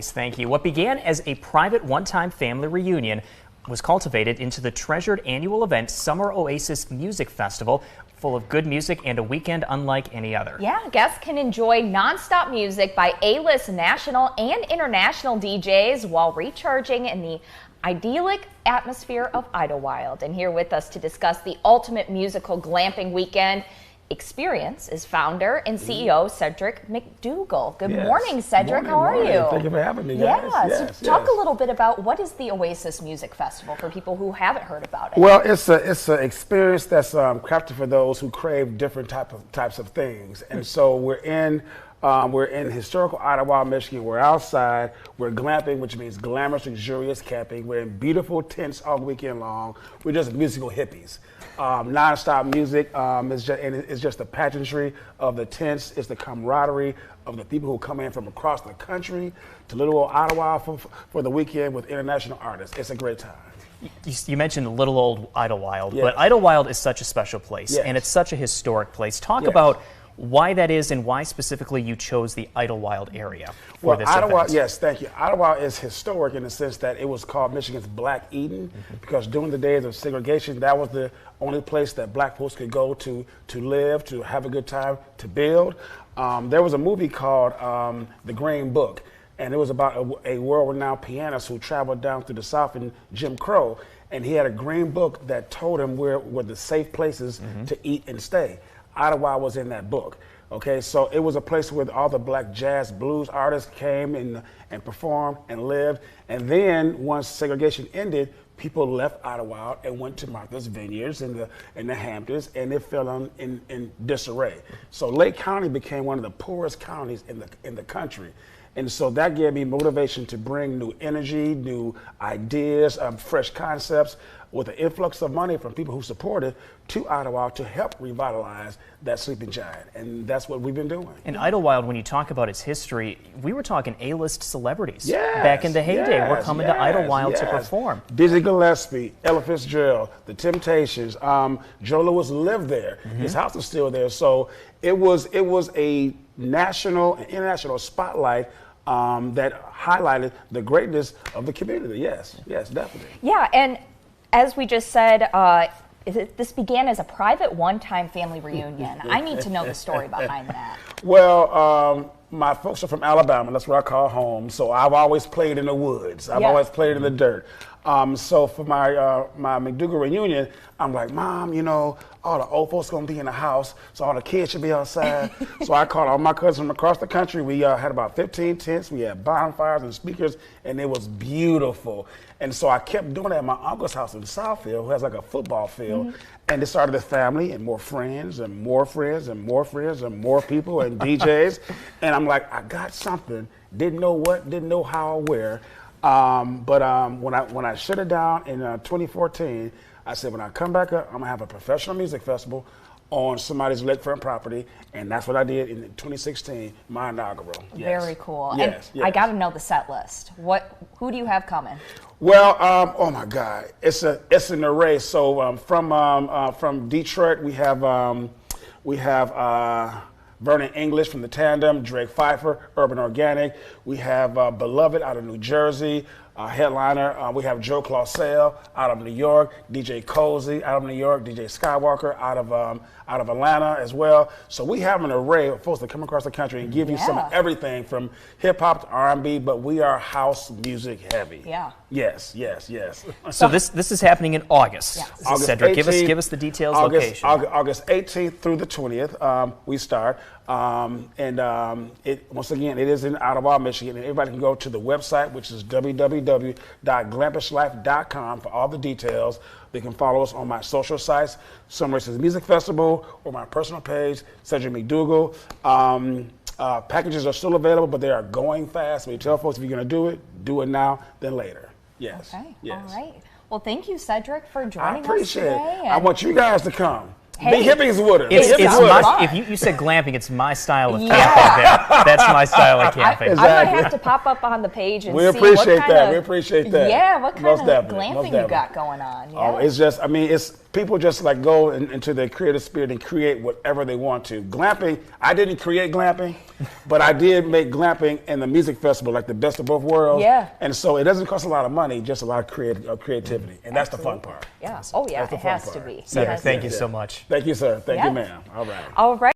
Thank you. What began as a private one-time family reunion was cultivated into the treasured annual event Summer Oasis Music Festival, full of good music and a weekend unlike any other. Yeah, guests can enjoy non-stop music by A-list national and international DJs while recharging in the idyllic atmosphere of Idlewild. And here with us to discuss the ultimate musical glamping weekend experience is founder and CEO Cedric McDougle. Good morning, Cedric. How are you? Thank you for having me, guys. So talk a little bit about what is the Oasis Music Festival for people who haven't heard about it. Well, it's an experience that's crafted for those who crave different types of things, and so we're in historical Idlewild, Michigan. We're outside. We're glamping, which means glamorous, luxurious camping. We're in beautiful tents all weekend long. We're just musical hippies. Non-stop music. It's just the pageantry of the tents. It's the camaraderie of the people who come in from across the country to little old Idlewild for the weekend with international artists. It's a great time. You mentioned little old Idlewild, Yes. but Idlewild is such a special place, Yes. and it's such a historic place. Talk Yes. about why that is and why specifically you chose the Idlewild area for this Idlewild, event. yes, thank you. Idlewild is historic in the sense that it was called Michigan's Black Eden because during the days of segregation, that was the only place that black folks could go to live, to have a good time, to build. There was a movie called The Green Book, and it was about a world-renowned pianist who traveled down through the South in Jim Crow, and he had a green book that told him where were the safe places to eat and stay. Idlewild was in that book. Okay, so it was a place where all the black jazz blues artists came and performed and lived. And then once segregation ended, people left Idlewild and went to Martha's Vineyards in the Hamptons, and it fell in disarray. So Lake County became one of the poorest counties in the country. And so that gave me motivation to bring new energy, new ideas, fresh concepts with an influx of money from people who supported to Idlewild to help revitalize that sleeping giant. And that's what we've been doing. In Idlewild, when you talk about its history, we were talking A-list celebrities. Yes, back in the heyday. yes, We're coming yes, to Idlewild yes. to perform. Dizzy Gillespie, Ella Fitzgerald, The Temptations, Joe Lewis lived there. His house is still there. So it was a national and international spotlight that highlighted the greatness of the community. Yes, definitely. Yeah, and as we just said, this began as a private one-time family reunion. I need to know the story behind that. Well, my folks are from Alabama. That's where I call home. So I've always played in the woods. I've always played in the dirt. So for my McDougle reunion, I'm like, Mom, you know, all the old folks gonna be in the house, so all the kids should be outside. So I called all my cousins from across the country. We had about 15 tents. We had bonfires and speakers, and it was beautiful. And so I kept doing that at my uncle's house in Southfield, who has like a football field. And it started a family and more friends and more friends and more friends and more people and DJs. And I'm like, I got something. Didn't know what, didn't know how or where. But when I shut it down in 2014, I said, when I come back up, I'm gonna have a professional music festival on somebody's lakefront property, and that's what I did in 2016, my inaugural. Yes. Very cool. Yes, and I got to know the set list. Who do you have coming? Well, oh my God, it's an array. So from Detroit, we have Vernon English from the Tandem, Drake Pfeiffer, Urban Organic. We have Beloved out of New Jersey, headliner. We have Joe Clausell out of New York, DJ Cozy out of New York, DJ Skywalker out of Atlanta as well. So we have an array of folks that come across the country and give you some of everything from hip hop to R&B, but we are house music heavy. Yeah. Yes. So this is happening in August. Yeah. August Cedric, 18th, give us the details, August, location. August 18th through the 20th, we start. Once again, it is in Idlewild, Michigan, and everybody can go to the website, which is www.glampishlife.com for all the details. They can follow us on my social sites, Summer Oasis Music Festival, or my personal page, Cedric McDougle. Packages are still available, but they are going fast. We tell folks if you're going to do it now, then later. Yes. Okay. Yes. All right. Well, thank you, Cedric, for I joining us appreciate today. it. I want you guys to come. Hey. Be hippies with her. It's Be hippies with her. if you said glamping, it's my style of camping. That's my style of camping. Exactly. I might have to pop up on the page and We see appreciate what kind that. of, We appreciate that. Yeah, what kind Most of definitely. Most glamping you definitely. got going on. Yeah. Oh, it's just, I mean, it's people just like go into their creative spirit and create whatever they want to. Glamping, I didn't create glamping, but I did make glamping in the music festival, like the best of both worlds. Yeah. And so it doesn't cost a lot of money, just a lot of creativity. And that's the fun part. Yeah. Oh, yeah, That's the it fun has to part. be. Cedric, Yes. thank you so much. Thank you, sir. Thank Yeah. you, ma'am. All right. All right.